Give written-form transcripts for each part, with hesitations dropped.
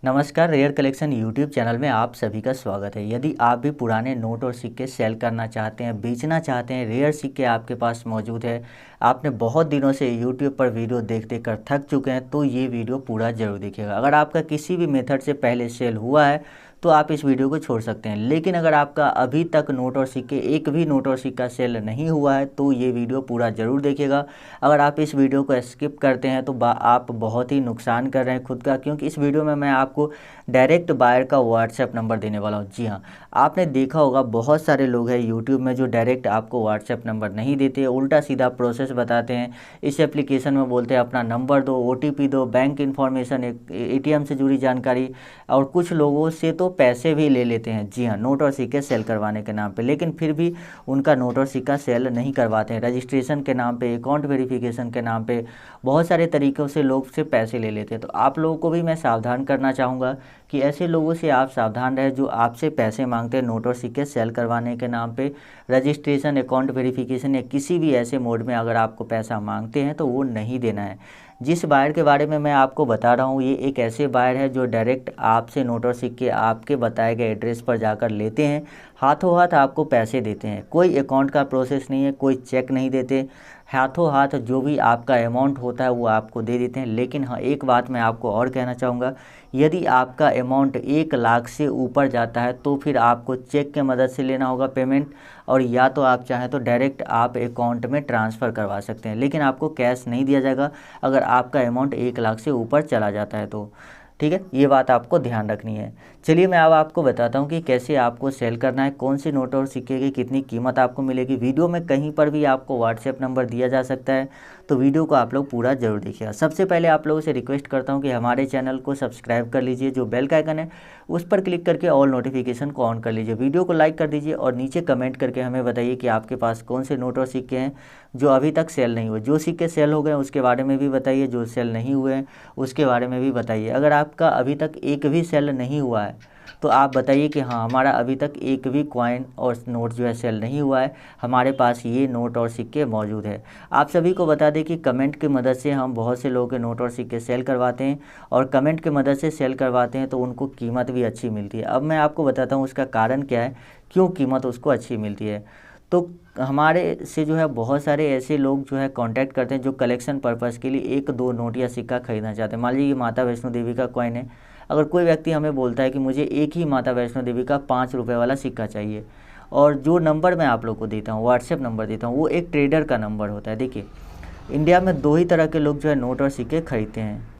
नमस्कार, rare collection YouTube channel में आप सभी का स्वागत है। यदि आप भी पुराने नोट और सिक्के सेल करना चाहते हैं, बेचना चाहते हैं, रेयर सिक्के आपके पास मौजूद है, आपने बहुत दिनों से यूट्यूब पर वीडियो देख देख कर थक चुके हैं, तो ये वीडियो पूरा जरूर देखिएगा। अगर आपका किसी भी मेथड से पहले सेल हुआ है तो आप इस वीडियो को छोड़ सकते हैं, लेकिन अगर आपका अभी तक नोट और सिक्के एक भी नोट और सिक्का सेल नहीं हुआ है तो ये वीडियो पूरा ज़रूर देखिएगा। अगर आप इस वीडियो को स्किप करते हैं तो आप बहुत ही नुकसान कर रहे हैं खुद का, क्योंकि इस वीडियो में मैं आपको डायरेक्ट बायर का व्हाट्सएप नंबर देने वाला हूँ। जी हाँ, आपने देखा होगा बहुत सारे लोग हैं यूट्यूब में जो डायरेक्ट आपको व्हाट्सएप नंबर नहीं देते, उल्टा सीधा प्रोसेस बताते हैं। इस एप्लीकेशन में बोलते हैं अपना नंबर दो, OTP दो, बैंक इन्फॉर्मेशन, ATM से जुड़ी जानकारी, और कुछ लोगों से तो पैसे भी ले लेते हैं। जी हाँ, नोट और सिक्के सेल करवाने के नाम पे, लेकिन फिर भी उनका नोट और सिक्का सेल नहीं करवाते हैं। रजिस्ट्रेशन के नाम पे, अकाउंट वेरिफिकेशन के नाम पे बहुत सारे तरीक़ों से लोग से पैसे ले लेते हैं। तो आप लोगों को भी मैं सावधान करना चाहूँगा कि ऐसे लोगों से आप सावधान रहें जो आपसे पैसे मांगते हैं नोट और सिक्के सेल करवाने के नाम पे। रजिस्ट्रेशन, अकाउंट वेरिफिकेशन या किसी भी ऐसे मोड में अगर आपको पैसा मांगते हैं तो वो नहीं देना है। जिस बायर के बारे में मैं आपको बता रहा हूँ, ये एक ऐसे बायर है जो डायरेक्ट आपसे नोट और सिक्के आपके बताए गए एड्रेस पर जाकर लेते हैं, हाथों हाथ आपको पैसे देते हैं। कोई अकाउंट का प्रोसेस नहीं है, कोई चेक नहीं देते, हाथों हाथ जो भी आपका अमाउंट होता है वो आपको दे देते हैं। लेकिन हाँ, एक बात मैं आपको और कहना चाहूँगा, यदि आपका अमाउंट 1 लाख से ऊपर जाता है तो फिर आपको चेक की मदद से लेना होगा पेमेंट, और या तो आप चाहें तो डायरेक्ट आप अकाउंट में ट्रांसफ़र करवा सकते हैं, लेकिन आपको कैश नहीं दिया जाएगा अगर आपका अमाउंट 1 लाख से ऊपर चला जाता है तो। ठीक है, ये बात आपको ध्यान रखनी है। चलिए मैं अब आपको बताता हूँ कि कैसे आपको सेल करना है, कौन से नोट और सिक्के की कितनी कीमत आपको मिलेगी। वीडियो में कहीं पर भी आपको व्हाट्सएप नंबर दिया जा सकता है, तो वीडियो को आप लोग पूरा जरूर देखिएगा। सबसे पहले आप लोगों से रिक्वेस्ट करता हूँ कि हमारे चैनल को सब्सक्राइब कर लीजिए, जो बेल का आइकन है उस पर क्लिक करके ऑल नोटिफिकेशन को ऑन कर लीजिए। वीडियो को लाइक कर दीजिए और नीचे कमेंट करके हमें बताइए कि आपके पास कौन से नोट और सिक्के हैं जो अभी तक सेल नहीं हुए। जो सिक्के सेल हो गए उसके बारे में भी बताइए, जो सेल नहीं हुए हैं उसके बारे में भी बताइए। अगर आपका अभी तक एक भी सेल नहीं हुआ है तो आप बताइए कि हाँ, हमारा अभी तक एक भी कॉइन और नोट जो है सेल नहीं हुआ है, हमारे पास ये नोट और सिक्के मौजूद है। आप सभी को बता दें कि कमेंट की मदद से हम बहुत से लोगों के नोट और सिक्के सेल करवाते हैं, और कमेंट की मदद से सेल करवाते हैं तो उनको कीमत भी अच्छी मिलती है। अब मैं आपको बताता हूँ उसका कारण क्या है, क्यों कीमत उसको अच्छी मिलती है। तो हमारे से जो है बहुत सारे ऐसे लोग जो है कांटेक्ट करते हैं जो कलेक्शन पर्पज़ के लिए 1-2 नोट या सिक्का खरीदना चाहते हैं। मान लीजिए ये माता वैष्णो देवी का कॉइन है, अगर कोई व्यक्ति हमें बोलता है कि मुझे एक ही माता वैष्णो देवी का 5 रुपये वाला सिक्का चाहिए, और जो नंबर मैं आप लोग को देता हूँ, व्हाट्सएप नंबर देता हूँ, वो एक ट्रेडर का नंबर होता है। देखिए, इंडिया में 2 ही तरह के लोग जो है नोट और सिक्के खरीदते हैं,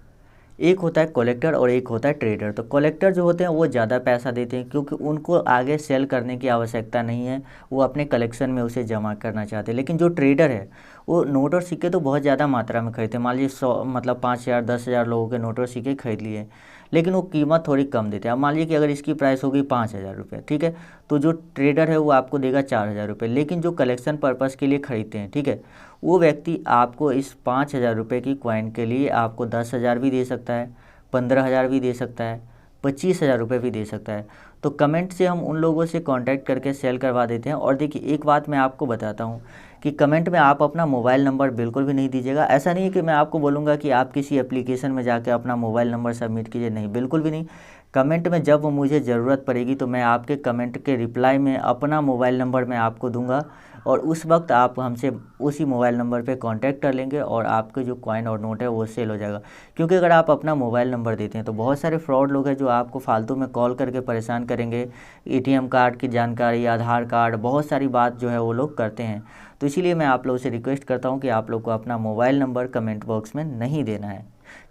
एक होता है कलेक्टर और एक होता है ट्रेडर। तो कलेक्टर जो होते हैं वो ज़्यादा पैसा देते हैं क्योंकि उनको आगे सेल करने की आवश्यकता नहीं है, वो अपने कलेक्शन में उसे जमा करना चाहते हैं। लेकिन जो ट्रेडर है वो नोट और सिक्के तो बहुत ज़्यादा मात्रा में खरीदते हैं। मान लीजिए 100 मतलब 5,000 10,000 लोगों के नोट और सिक्के खरीद लिए, लेकिन वो कीमत थोड़ी कम देते हैं। अब मान लीजिए कि अगर इसकी प्राइस होगी 5,000 रुपये, ठीक है, तो जो ट्रेडर है वो आपको देगा 4,000 रुपये। लेकिन जो कलेक्शन पर्पज़ के लिए खरीदते हैं, ठीक है, वो व्यक्ति आपको इस 5,000 रुपये की कॉइन के लिए आपको 10,000 भी दे सकता है, 15,000 भी दे सकता है, 25,000 रुपये भी दे सकता है। तो कमेंट से हम उन लोगों से कांटेक्ट करके सेल करवा देते हैं। और देखिए, एक बात मैं आपको बताता हूँ कि कमेंट में आप अपना मोबाइल नंबर बिल्कुल भी नहीं दीजिएगा। ऐसा नहीं है कि मैं आपको बोलूँगा कि आप किसी एप्लीकेशन में जाकर अपना मोबाइल नंबर सबमिट कीजिए, नहीं, बिल्कुल भी नहीं। कमेंट में जब मुझे ज़रूरत पड़ेगी तो मैं आपके कमेंट के रिप्लाई में अपना मोबाइल नंबर मैं आपको दूंगा, और उस वक्त आप हमसे उसी मोबाइल नंबर पे कांटेक्ट कर लेंगे और आपके जो कॉइन और नोट है वो सेल हो जाएगा। क्योंकि अगर आप अपना मोबाइल नंबर देते हैं तो बहुत सारे फ्रॉड लोग हैं जो आपको फालतू में कॉल करके परेशान करेंगे, ATM कार्ड की जानकारी, आधार कार्ड, बहुत सारी बात जो है वो लोग करते हैं। तो इसीलिए मैं आप लोगों से रिक्वेस्ट करता हूँ कि आप लोग को अपना मोबाइल नंबर कमेंट बॉक्स में नहीं देना है।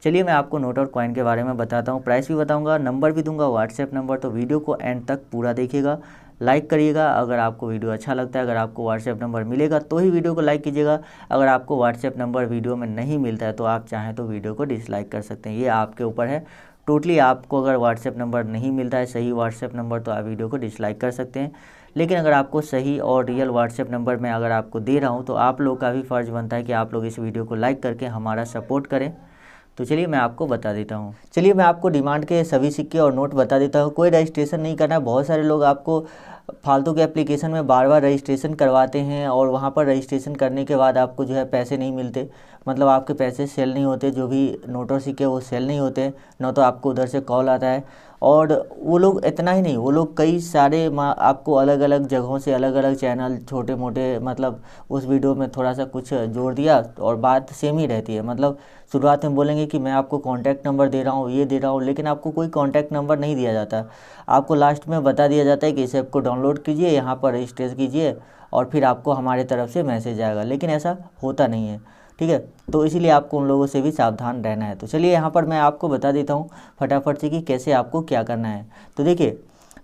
चलिए मैं आपको नोट और कॉइन के बारे में बताता हूँ, प्राइस भी बताऊँगा, नंबर भी दूंगा, व्हाट्सएप नंबर। तो वीडियो को एंड तक पूरा देखिएगा, लाइक करिएगा अगर आपको वीडियो अच्छा लगता है। अगर आपको व्हाट्सएप नंबर मिलेगा तो ही वीडियो को लाइक कीजिएगा। अगर आपको व्हाट्सएप नंबर वीडियो में नहीं मिलता है तो आप चाहें तो वीडियो को डिसलाइक कर सकते हैं, ये आपके ऊपर है टोटली। आपको अगर व्हाट्सएप नंबर नहीं मिलता है, सही व्हाट्सएप नंबर, तो आप वीडियो को डिसलाइक कर सकते हैं। लेकिन अगर आपको सही और रियल व्हाट्सएप नंबर मैं अगर आपको दे रहा हूँ तो आप लोग का भी फ़र्ज़ बनता है कि आप लोग इस वीडियो को लाइक करके हमारा सपोर्ट करें। तो चलिए मैं आपको बता देता हूँ। चलिए मैं आपको डिमांड के सभी सिक्के और नोट बता देता हूँ। कोई रजिस्ट्रेशन नहीं करना है। बहुत सारे लोग आपको फालतू के एप्लीकेशन में बार बार रजिस्ट्रेशन करवाते हैं और वहाँ पर रजिस्ट्रेशन करने के बाद आपको जो है पैसे नहीं मिलते, मतलब आपके पैसे सेल नहीं होते, जो भी नोट और सिक्के वो सेल नहीं होते, न तो आपको उधर से कॉल आता है। और वो लोग इतना ही नहीं, वो लोग कई सारे आपको अलग अलग जगहों से अलग अलग चैनल छोटे मोटे, मतलब उस वीडियो में थोड़ा सा कुछ जोड़ दिया और बात सेम ही रहती है। मतलब शुरुआत में बोलेंगे कि मैं आपको कॉन्टैक्ट नंबर दे रहा हूँ, ये दे रहा हूँ, लेकिन आपको कोई कॉन्टैक्ट नंबर नहीं दिया जाता। आपको लास्ट में बता दिया जाता है कि इस ऐप को डाउनलोड कीजिए, यहाँ पर रजिस्टर कीजिए और फिर आपको हमारे तरफ से मैसेज आएगा, लेकिन ऐसा होता नहीं है। ठीक है, तो इसीलिए आपको उन लोगों से भी सावधान रहना है। तो चलिए यहाँ पर मैं आपको बता देता हूँ फटाफट से कि कैसे आपको क्या करना है। तो देखिए,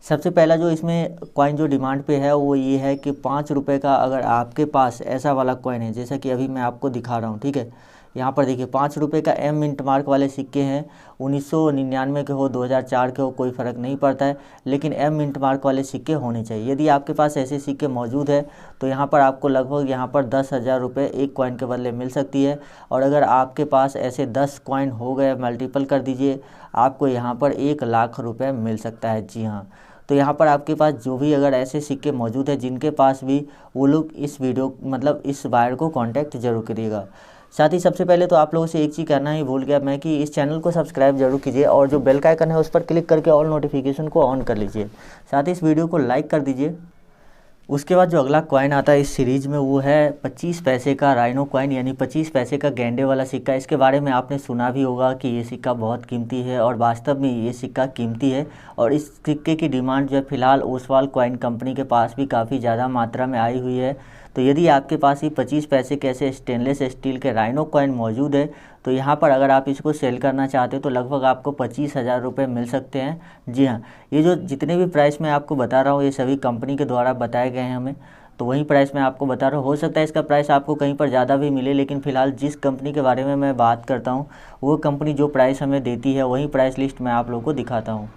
सबसे पहला जो इसमें कॉइन जो डिमांड पे है वो ये है कि 5 रुपये का अगर आपके पास ऐसा वाला कॉइन है, जैसा कि अभी मैं आपको दिखा रहा हूँ। ठीक है, यहाँ पर देखिए 5 रुपये का एम मिंट मार्क वाले सिक्के हैं, 1999 के हो 2004 के हो कोई फ़र्क नहीं पड़ता है, लेकिन एम मिंट मार्क वाले सिक्के होने चाहिए। यदि आपके पास ऐसे सिक्के मौजूद है तो यहाँ पर आपको लगभग यहाँ पर 10,000 रुपये एक कॉइन के बदले मिल सकती है। और अगर आपके पास ऐसे 10 कॉइन हो गए, मल्टीपल कर दीजिए, आपको यहाँ पर 1,00,000 रुपये मिल सकता है। जी हाँ, तो यहाँ पर आपके पास जो भी अगर ऐसे सिक्के मौजूद हैं जिनके पास भी, वो लोग इस वीडियो मतलब इस बायर को कांटेक्ट जरूर करिएगा। साथ ही सबसे पहले तो आप लोगों से एक चीज़ करना ही भूल गया मैं कि इस चैनल को सब्सक्राइब जरूर कीजिए और जो बेल का आइकन है उस पर क्लिक करके ऑल नोटिफिकेशन को ऑन कर लीजिए। साथ ही इस वीडियो को लाइक कर दीजिए। उसके बाद जो अगला कॉइन आता है इस सीरीज़ में वो है 25 पैसे का राइनो कॉइन, यानी 25 पैसे का गेंडे वाला सिक्का। इसके बारे में आपने सुना भी होगा कि ये सिक्का बहुत कीमती है और वास्तव में ये सिक्का कीमती है। और इस सिक्के की डिमांड जो है फ़िलहाल ओसवाल कॉइन कंपनी के पास भी काफ़ी ज़्यादा मात्रा में आई हुई है। तो यदि आपके पास ही 25 पैसे के ऐसे स्टेनलेस स्टील के राइनो कॉइन मौजूद है तो यहाँ पर अगर आप इसको सेल करना चाहते हो तो लगभग आपको 25,000 रुपये मिल सकते हैं। जी हाँ, ये जो जितने भी प्राइस मैं आपको बता रहा हूँ ये सभी कंपनी के द्वारा बताए गए हैं हमें, तो वही प्राइस मैं आपको बता रहा हूँ। हो सकता है इसका प्राइस आपको कहीं पर ज़्यादा भी मिले, लेकिन फ़िलहाल जिस कंपनी के बारे में मैं बात करता हूँ वो कंपनी जो प्राइस हमें देती है वही प्राइस लिस्ट मैं आप लोगों को दिखाता हूँ।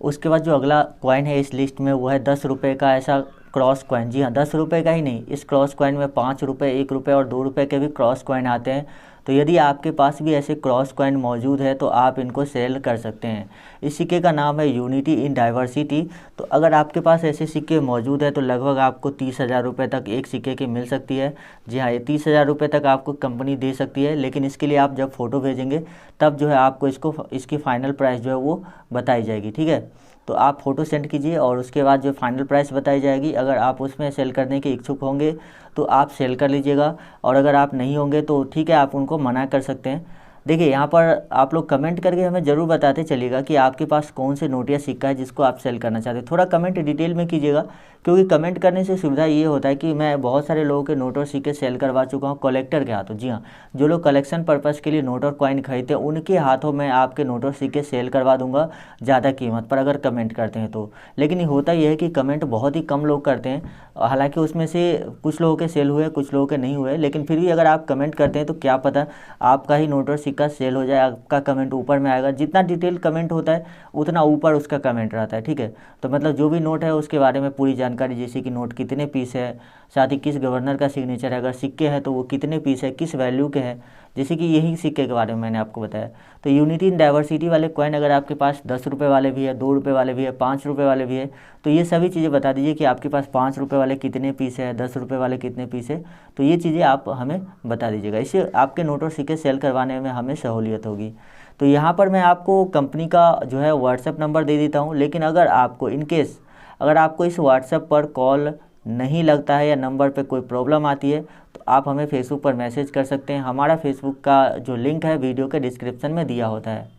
उसके बाद जो अगला कॉइन है इस लिस्ट में वो है 10 रुपये का ऐसा क्रॉस कॉइन। जी हाँ, 10 रुपये का ही नहीं, इस क्रॉस कॉइन में 5 रुपये, 1 रुपये और 2 रुपये के भी क्रॉस कॉइन आते हैं। तो यदि आपके पास भी ऐसे क्रॉस कॉइन मौजूद है तो आप इनको सेल कर सकते हैं। इस सिक्के का नाम है यूनिटी इन डाइवर्सिटी। तो अगर आपके पास ऐसे सिक्के मौजूद है तो लगभग आपको 30,000 रुपये तक एक सिक्के की मिल सकती है। जी हाँ, ये 30,000 रुपये तक आपको कंपनी दे सकती है, लेकिन इसके लिए आप जब फ़ोटो भेजेंगे तब जो है आपको इसकी फ़ाइनल प्राइस जो है वो बताई जाएगी। ठीक है, तो आप फ़ोटो सेंड कीजिए और उसके बाद जो फाइनल प्राइस बताई जाएगी, अगर आप उसमें सेल करने के इच्छुक होंगे तो आप सेल कर लीजिएगा, और अगर आप नहीं होंगे तो ठीक है, आप उनको मना कर सकते हैं। देखिए यहाँ पर आप लोग कमेंट करके हमें ज़रूर बताते चलिएगा कि आपके पास कौन से नोट या सिक्का है जिसको आप सेल करना चाहते हैं। थोड़ा कमेंट डिटेल में कीजिएगा, क्योंकि कमेंट करने से सुविधा ये होता है कि मैं बहुत सारे लोगों के नोट और सिक्के सेल करवा चुका हूँ कलेक्टर के हाथों। जी हाँ, जो लोग कलेक्शन पर्पज़ के लिए नोट और कॉइन खरीदते हैं उनके हाथों में आपके नोट और सिक्के सेल करवा दूंगा ज़्यादा कीमत पर, अगर कमेंट करते हैं तो। लेकिन होता यह है कि कमेंट बहुत ही कम लोग करते हैं, हालांकि उसमें से कुछ लोगों के सेल हुए, कुछ लोगों के नहीं हुए, लेकिन फिर भी अगर आप कमेंट करते हैं तो क्या पता आपका ही नोट और सिक्का सेल हो जाए, आपका कमेंट ऊपर में आएगा। जितना डिटेल कमेंट होता है उतना ऊपर उसका कमेंट रहता है। ठीक है, तो मतलब जो भी नोट है उसके बारे में पूरी जानकारी, जैसे कि नोट कितने पीस है, साथ ही किस गवर्नर का सिग्नेचर है, अगर सिक्के हैं तो वो कितने पीस है, किस वैल्यू के हैं, जैसे कि यही सिक्के के बारे में मैंने आपको बताया। तो यूनिटी इन डाइवर्सिटी वाले कॉइन अगर आपके पास 10 रुपये वाले भी है, 2 रुपये वाले भी है, 5 रुपये वाले भी है, तो ये सभी चीज़ें बता दीजिए कि आपके पास 5 रुपये वाले कितने पीस है, 10 रुपये वाले कितने पीस है, तो ये चीज़ें आप हमें बता दीजिएगा। इससे आपके नोट और सिक्के सेल करवाने में हमें सहूलियत होगी। तो यहाँ पर मैं आपको कंपनी का जो है व्हाट्सएप नंबर दे देता हूँ, लेकिन अगर आपको इनकेस अगर आपको इस व्हाट्सएप पर कॉल नहीं लगता है या नंबर पे कोई प्रॉब्लम आती है तो आप हमें फेसबुक पर मैसेज कर सकते हैं। हमारा फेसबुक का जो लिंक है वीडियो के डिस्क्रिप्शन में दिया होता है।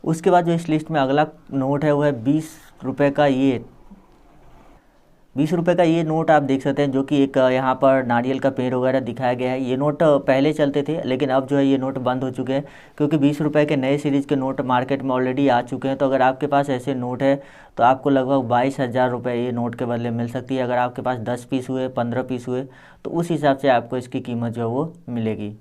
उसके बाद जो इस लिस्ट में अगला नोट है वो है 20 रुपये का ये 20 रुपये का ये नोट आप देख सकते हैं, जो कि एक यहाँ पर नारियल का पेड़ वगैरह दिखाया गया है। ये नोट पहले चलते थे, लेकिन अब जो है ये नोट बंद हो चुके हैं, क्योंकि 20 रुपये के नए सीरीज़ के नोट मार्केट में ऑलरेडी आ चुके हैं। तो अगर आपके पास ऐसे नोट है तो आपको लगभग 22,000 रुपये ये नोट के बदले मिल सकती है। अगर आपके पास 10 पीस हुए, 15 पीस हुए, तो उस हिसाब से आपको इसकी कीमत जो है वो मिलेगी।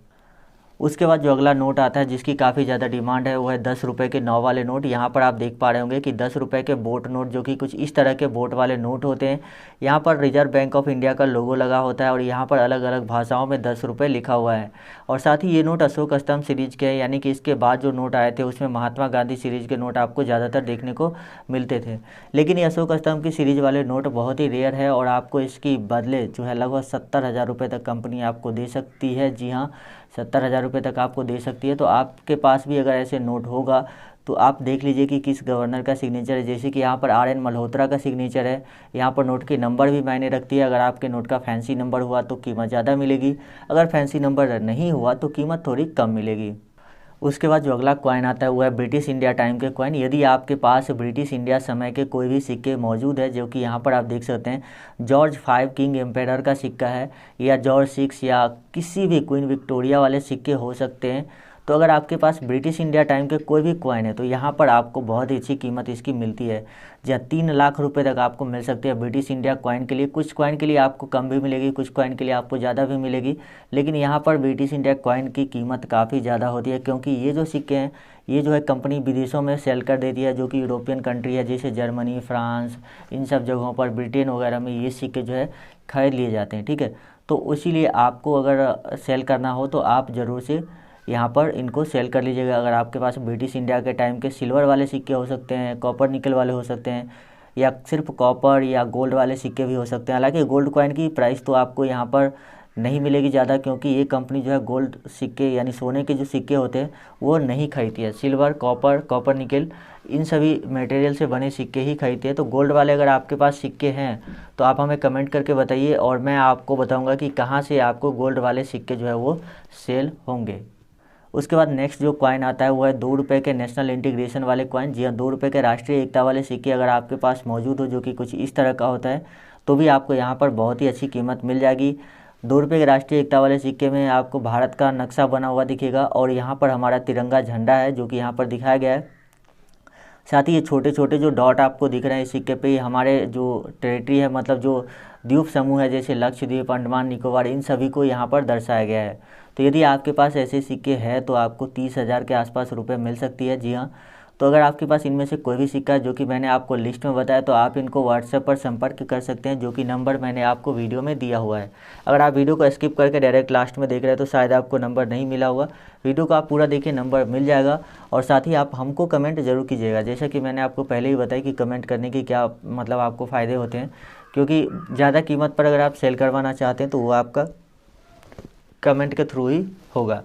उसके बाद जो अगला नोट आता है जिसकी काफ़ी ज़्यादा डिमांड है वो है 10 रुपये के 9 वाले नोट। यहाँ पर आप देख पा रहे होंगे कि 10 रुपये के बोट नोट जो कि कुछ इस तरह के बोट वाले नोट होते हैं। यहाँ पर रिजर्व बैंक ऑफ इंडिया का लोगो लगा होता है और यहाँ पर अलग अलग भाषाओं में 10 रुपये लिखा हुआ है। और साथ ही ये नोट अशोक स्तंभ सीरीज के हैं, यानी कि इसके बाद जो नोट आए थे उसमें महात्मा गांधी सीरीज के नोट आपको ज़्यादातर देखने को मिलते थे। लेकिन ये अशोक स्तंभ की सीरीज वाले नोट बहुत ही रेयर है और आपको इसकी बदले जो है लगभग 70,000 रुपये तक कंपनी आपको दे सकती है। जी हाँ, 70,000 रुपये तक आपको दे सकती है। तो आपके पास भी अगर ऐसे नोट होगा तो आप देख लीजिए कि किस गवर्नर का सिग्नेचर है। जैसे कि यहाँ पर RN मल्होत्रा का सिग्नेचर है। यहाँ पर नोट की नंबर भी मायने रखती है। अगर आपके नोट का फैंसी नंबर हुआ तो कीमत ज़्यादा मिलेगी, अगर फैंसी नंबर नहीं हुआ तो कीमत थोड़ी कम मिलेगी। उसके बाद जो अगला कॉइन आता है वो है ब्रिटिश इंडिया टाइम के कॉइन। यदि आपके पास ब्रिटिश इंडिया समय के कोई भी सिक्के मौजूद है, जो कि यहाँ पर आप देख सकते हैं जॉर्ज 5 किंग एम्पेरर का सिक्का है या जॉर्ज 6 या किसी भी क्वीन विक्टोरिया वाले सिक्के हो सकते हैं, तो अगर आपके पास ब्रिटिश इंडिया टाइम के कोई भी कॉइन है तो यहाँ पर आपको बहुत ही अच्छी कीमत इसकी मिलती है। जहाँ 3 लाख रुपए तक आपको मिल सकती है ब्रिटिश इंडिया कॉइन के लिए। कुछ कॉइन के लिए आपको कम भी मिलेगी, कुछ कॉइन के लिए आपको ज़्यादा भी मिलेगी, लेकिन यहाँ पर ब्रिटिश इंडिया कॉइन की कीमत काफ़ी ज़्यादा होती है, क्योंकि ये जो सिक्के हैं ये जो है कंपनी विदेशों में सेल कर देती है, जो कि यूरोपियन कंट्री है जैसे जर्मनी, फ्रांस, इन सब जगहों पर, ब्रिटेन वगैरह में ये सिक्के जो है खरीद लिए जाते हैं। ठीक है, तो इसीलिए आपको अगर सेल करना हो तो आप ज़रूर से यहाँ पर इनको सेल कर लीजिएगा। अगर आपके पास ब्रिटिश इंडिया के टाइम के सिल्वर वाले सिक्के हो सकते हैं, कॉपर निकल वाले हो सकते हैं, या सिर्फ कॉपर या गोल्ड वाले सिक्के भी हो सकते हैं। हालांकि गोल्ड कॉइन की प्राइस तो आपको यहाँ पर नहीं मिलेगी ज़्यादा, क्योंकि ये कंपनी जो है गोल्ड सिक्के यानी सोने के जो सिक्के होते हैं वो नहीं खरीदती है। सिल्वर, कॉपर निकल इन सभी मटेरियल से बने सिक्के ही खरीदती है। तो गोल्ड वाले अगर आपके पास सिक्के हैं तो आप हमें कमेंट करके बताइए और मैं आपको बताऊँगा कि कहाँ से आपको गोल्ड वाले सिक्के जो है वो सेल होंगे। उसके बाद नेक्स्ट जो कॉइन आता है वो है 2 रुपये के नेशनल इंटीग्रेशन वाले कॉइन। जी हाँ, 2 रुपये के राष्ट्रीय एकता वाले सिक्के अगर आपके पास मौजूद हो, जो कि कुछ इस तरह का होता है, तो भी आपको यहाँ पर बहुत ही अच्छी कीमत मिल जाएगी। 2 रुपये के राष्ट्रीय एकता वाले सिक्के में आपको भारत का नक्शा बना हुआ दिखेगा और यहाँ पर हमारा तिरंगा झंडा है जो कि यहाँ पर दिखाया गया है। साथ ही ये छोटे छोटे जो डॉट आपको दिख रहे हैं इस सिक्के पे, हमारे जो टेरिटरी है, मतलब जो द्वीप समूह है जैसे लक्षद्वीप, अंडमान निकोबार, इन सभी को यहाँ पर दर्शाया गया है। तो यदि आपके पास ऐसे सिक्के हैं तो आपको 30,000 के आसपास रुपए मिल सकती है। जी हाँ, तो अगर आपके पास इनमें से कोई भी सिक्का जो कि मैंने आपको लिस्ट में बताया तो आप इनको व्हाट्सएप पर संपर्क कर सकते हैं, जो कि नंबर मैंने आपको वीडियो में दिया हुआ है। अगर आप वीडियो को स्किप करके डायरेक्ट लास्ट में देख रहे हैं तो शायद आपको नंबर नहीं मिला होगा। वीडियो को आप पूरा देखिए, नंबर मिल जाएगा। और साथ ही आप हमको कमेंट जरूर कीजिएगा, जैसा कि मैंने आपको पहले ही बताया कि कमेंट करने की क्या मतलब आपको फ़ायदे होते हैं, क्योंकि ज़्यादा कीमत पर अगर आप सेल करवाना चाहते हैं तो वो आपका कमेंट के थ्रू ही होगा।